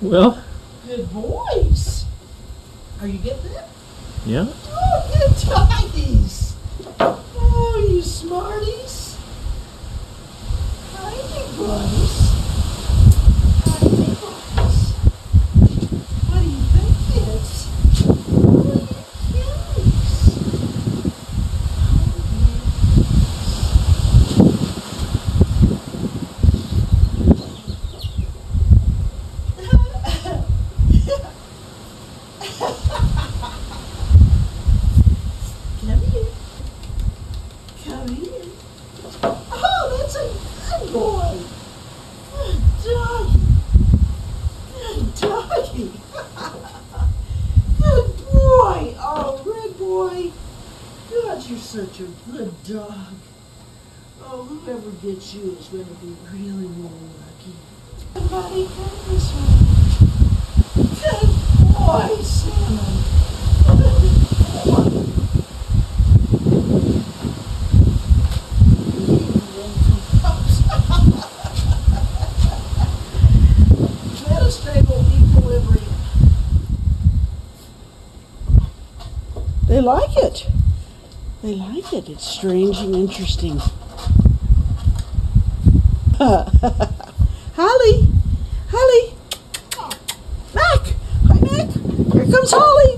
Well, Good boys. Are you getting it? yeah. Oh, good doggies. Oh, you smarties. Hi, big boys. Hi, big boys. What do you think, kids? Oh, you cuties. Come here. Come here. Oh, that's a good boy. Good doggy. Good doggy. Good boy. Oh, red boy. God, you're such a good dog. Oh, whoever gets you is going to be really, really lucky. Somebody come this way. Good boy, Salmon. Good boy. Metastable equilibrium. They like it. They like it. It's strange and interesting. Holly! Holly! Mac! Hi, Mac! Here comes Holly!